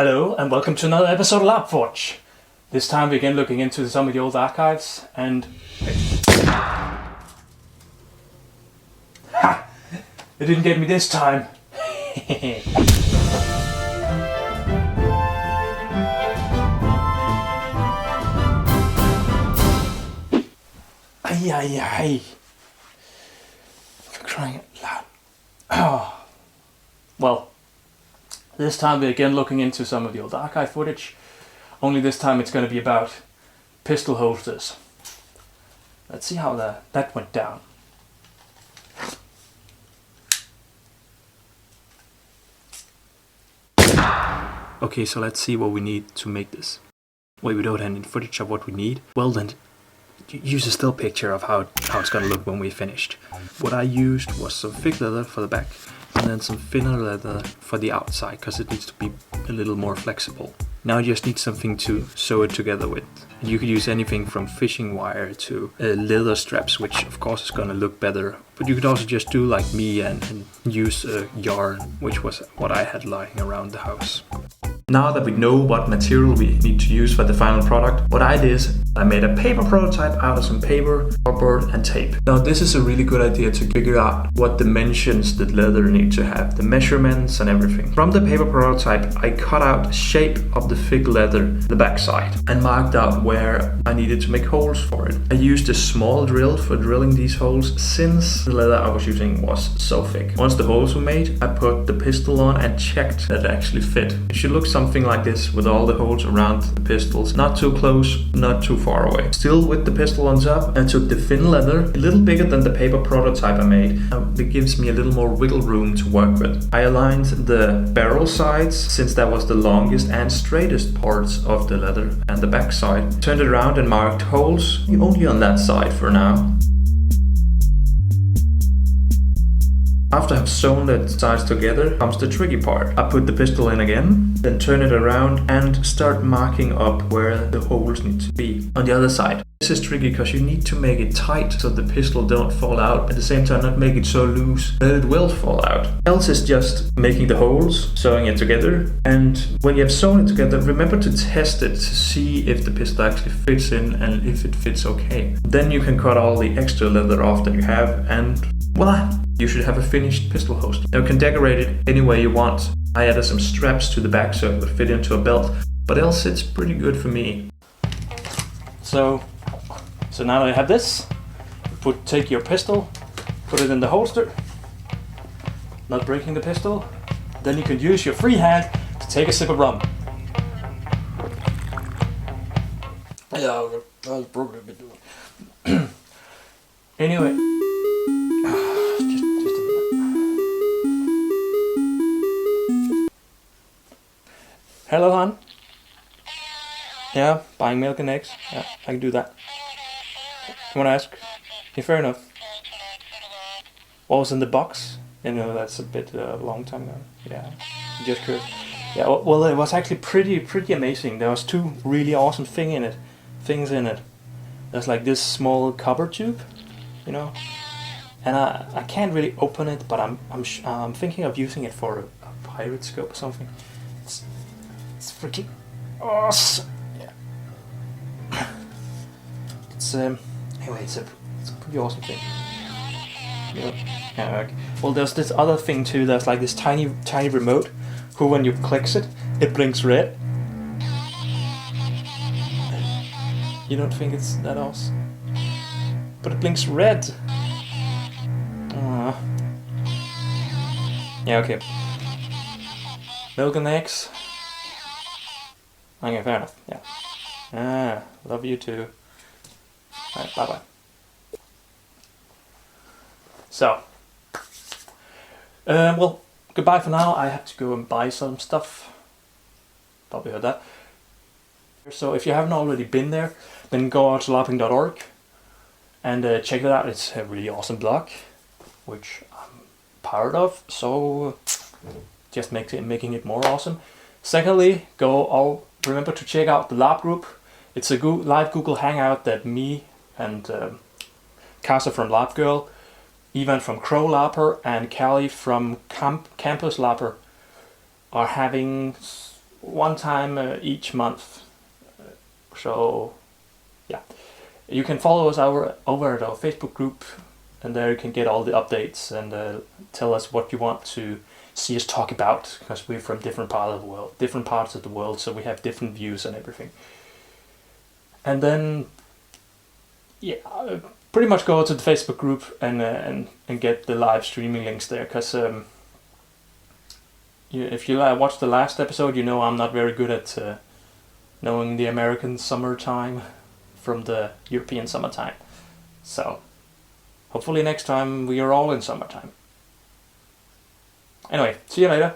Hello and welcome to another episode of LARP. This time we're again looking into some of the old archives and... Ha! It didn't get me this time! Ay. For crying out loud. Oh. Well, this time we're again looking into some of the old archive footage, only this time it's going to be about pistol holsters. Let's see how that went down. Okay, so let's see what we need to make this. Wait, we don't have any footage of what we need? Well then, use a still picture of how it's going to look when we're finished. What I used was some fig leather for the back, and then some thinner leather for the outside, because it needs to be a little more flexible. Now you just need something to sew it together with. And you could use anything from fishing wire to leather straps, which of course is gonna look better. But you could also just do like me and use yarn, which was what I had lying around the house. Now that we know what material we need to use for the final product, what I did is I made a paper prototype out of some paper, cardboard and tape. Now this is a really good idea to figure out what dimensions the leather need to have, the measurements and everything. From the paper prototype, I cut out the shape of the fig leather, the backside, and marked out where I needed to make holes for it. I used a small drill for drilling these holes since the leather I was using was so thick. Once the holes were made, I put the pistol on and checked that it actually fit. It should look something like this with all the holes around the pistols. Not too close, not too far away. Still with the pistol on top, I took the thin leather, a little bigger than the paper prototype I made. It gives me a little more wiggle room to work with. I aligned the barrel sides, since that was the longest and straightest parts of the leather, and the back side. Turned it around and marked holes, only on that side for now. After I've sewn the sides together comes the tricky part. I put the pistol in again, then turn it around and start marking up where the holes need to be. On the other side. This is tricky because you need to make it tight so the pistol don't fall out. At the same time not make it so loose that it will fall out. Else is just making the holes, sewing it together, and when you have sewn it together, remember to test it to see if the pistol actually fits in and if it fits okay. Then you can cut all the extra leather off that you have and voila! You should have a finished pistol holster. Now you can decorate it any way you want. I added some straps to the back so it would fit into a belt, but else it's pretty good for me. So now that I have this, take your pistol, put it in the holster, not breaking the pistol. Then you can use your free hand to take a sip of rum. Yeah, I was broken a bit. Anyway. Hello, hon. Yeah, buying milk and eggs. Yeah, I can do that. You wanna ask? Yeah, fair enough. What was in the box? You know, that's a bit long time ago. Yeah, just curious. Yeah, well, it was actually pretty amazing. There was two really awesome things in it. There's like this small copper tube, you know, and I can't really open it, but I'm thinking of using it for a pirate scope or something. It's freaking awesome. Yeah. It's anyway, it's a pretty awesome thing. Yeah. Okay. Well, there's this other thing too. There's like this tiny remote, who when you clicks it, it blinks red. You don't think it's that awesome? But it blinks red. Yeah. Okay. Milk and eggs. Okay, fair enough, yeah. Love you too. Alright, bye-bye. So, well, goodbye for now. I have to go and buy some stuff. Probably heard that. So if you haven't already been there, then go out to LARPing.org and check it out. It's a really awesome blog, which I'm part of, so just making it more awesome. Secondly, remember to check out the LARP group. It's a live Google Hangout that me and Casa from LARP Girl, Ivan from Crow LARPer, and Callie from Campus LARPer are having one time each month. So yeah, you can follow us over at our Facebook group, and there you can get all the updates and tell us what you want to see us talk about, because we're from different parts of the world, so we have different views and everything. And then yeah, pretty much go to the Facebook group and get the live streaming links there, because if you watched the last episode, you know I'm not very good at knowing the American summertime from the European summertime. So hopefully next time we are all in summertime. Anyway, see you later.